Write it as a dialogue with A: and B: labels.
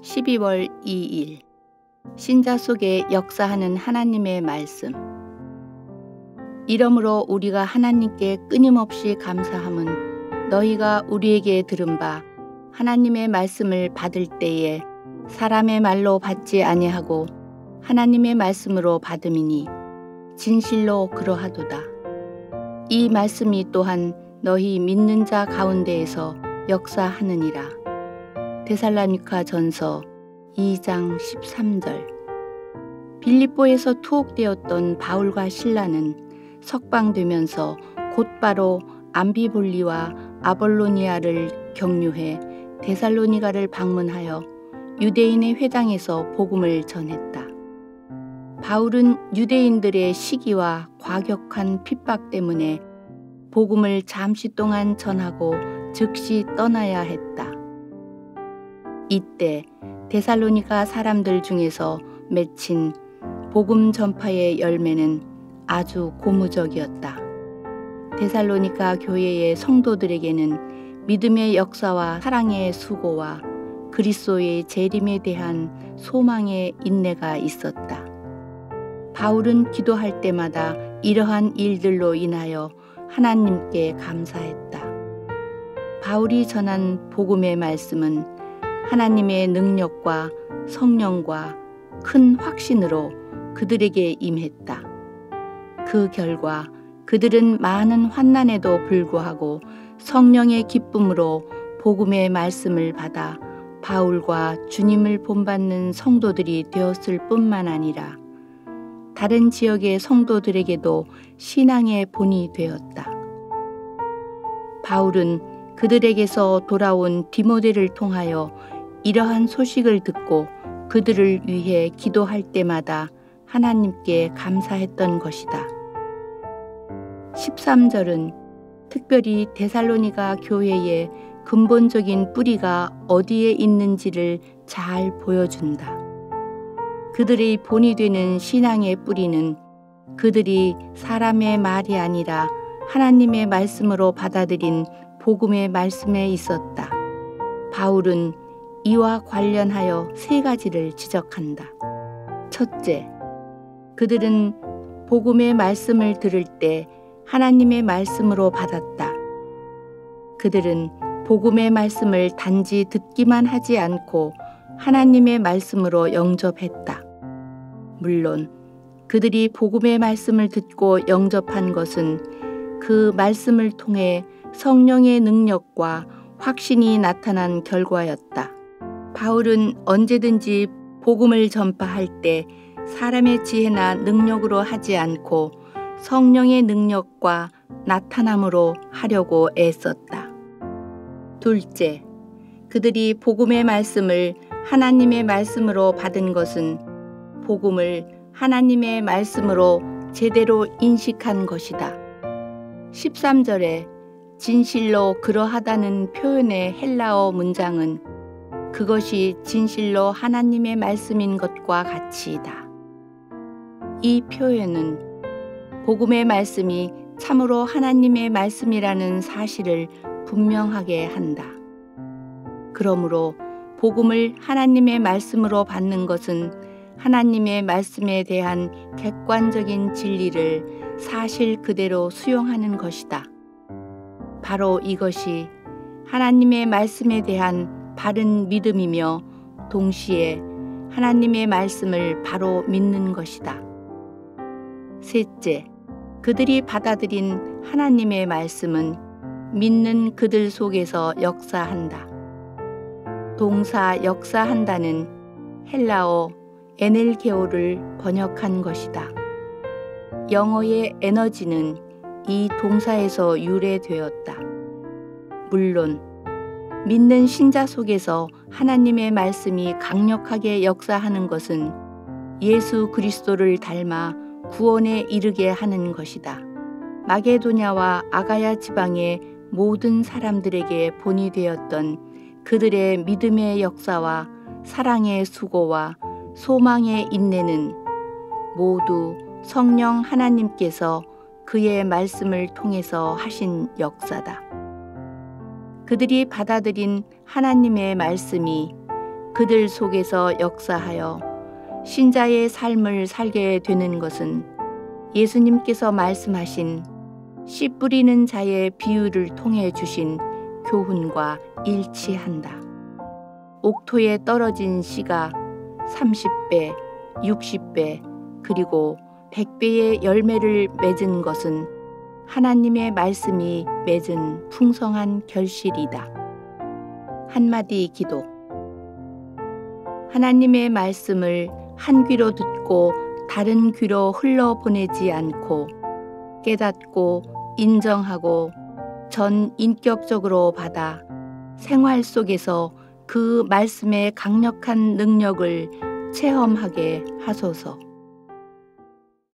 A: 12월 2일 신자 속에 역사하는 하나님의 말씀. 이러므로 우리가 하나님께 끊임없이 감사함은 너희가 우리에게 들은 바 하나님의 말씀을 받을 때에 사람의 말로 받지 아니하고 하나님의 말씀으로 받음이니 진실로 그러하도다. 이 말씀이 또한 너희 믿는 자 가운데에서 역사하느니라. 데살로니가 전서 2장 13절. 빌립보에서 투옥되었던 바울과 실라는 석방되면서 곧바로 암비볼리와 아볼로니아를 경유해 데살로니가를 방문하여 유대인의 회당에서 복음을 전했다. 바울은 유대인들의 시기와 과격한 핍박 때문에 복음을 잠시 동안 전하고 즉시 떠나야 했다. 이때 데살로니가 사람들 중에서 맺힌 복음 전파의 열매는 아주 고무적이었다. 데살로니가 교회의 성도들에게는 믿음의 역사와 사랑의 수고와 그리스도의 재림에 대한 소망의 인내가 있었다. 바울은 기도할 때마다 이러한 일들로 인하여 하나님께 감사했다. 바울이 전한 복음의 말씀은 하나님의 능력과 성령과 큰 확신으로 그들에게 임했다. 그 결과 그들은 많은 환난에도 불구하고 성령의 기쁨으로 복음의 말씀을 받아 바울과 주님을 본받는 성도들이 되었을 뿐만 아니라 다른 지역의 성도들에게도 신앙의 본이 되었다. 바울은 그들에게서 돌아온 디모데를 통하여 이러한 소식을 듣고 그들을 위해 기도할 때마다 하나님께 감사했던 것이다. 13절은 특별히 데살로니가 교회의 근본적인 뿌리가 어디에 있는지를 잘 보여준다. 그들의 본이 되는 신앙의 뿌리는 그들이 사람의 말이 아니라 하나님의 말씀으로 받아들인 복음의 말씀에 있었다. 바울은 이와 관련하여 세 가지를 지적한다. 첫째, 그들은 복음의 말씀을 들을 때 하나님의 말씀으로 받았다. 그들은 복음의 말씀을 단지 듣기만 하지 않고 하나님의 말씀으로 영접했다. 물론 그들이 복음의 말씀을 듣고 영접한 것은 그 말씀을 통해 성령의 능력과 확신이 나타난 결과였다. 바울은 언제든지 복음을 전파할 때 사람의 지혜나 능력으로 하지 않고 성령의 능력과 나타남으로 하려고 애썼다. 둘째, 그들이 복음의 말씀을 하나님의 말씀으로 받은 것은 복음을 하나님의 말씀으로 제대로 인식한 것이다. 13절에 진실로 그러하다는 표현의 헬라어 문장은 그것이 진실로 하나님의 말씀인 것과 같이이다. 이 표현은 복음의 말씀이 참으로 하나님의 말씀이라는 사실을 분명하게 한다. 그러므로 복음을 하나님의 말씀으로 받는 것은 하나님의 말씀에 대한 객관적인 진리를 사실 그대로 수용하는 것이다. 바로 이것이 하나님의 말씀에 대한 바른 믿음이며 동시에 하나님의 말씀을 바로 믿는 것이다. 셋째, 그들이 받아들인 하나님의 말씀은 믿는 그들 속에서 역사한다. 동사 역사한다는 헬라어 에넬게오를 번역한 것이다. 영어의 에너지는 이 동사에서 유래되었다. 물론 믿는 신자 속에서 하나님의 말씀이 강력하게 역사하는 것은 예수 그리스도를 닮아 구원에 이르게 하는 것이다. 마게도냐와 아가야 지방의 모든 사람들에게 본이 되었던 그들의 믿음의 역사와 사랑의 수고와 소망의 인내는 모두 성령 하나님께서 그의 말씀을 통해서 하신 역사다. 그들이 받아들인 하나님의 말씀이 그들 속에서 역사하여 신자의 삶을 살게 되는 것은 예수님께서 말씀하신 씨 뿌리는 자의 비유를 통해 주신 교훈과 일치한다. 옥토에 떨어진 씨가 30배, 60배, 그리고 100배의 열매를 맺은 것은 하나님의 말씀이 맺은 풍성한 결실이다. 한마디 기도. 하나님의 말씀을 한 귀로 듣고 다른 귀로 흘러보내지 않고 깨닫고 인정하고 전 인격적으로 받아 생활 속에서 그 말씀의 강력한 능력을 체험하게 하소서.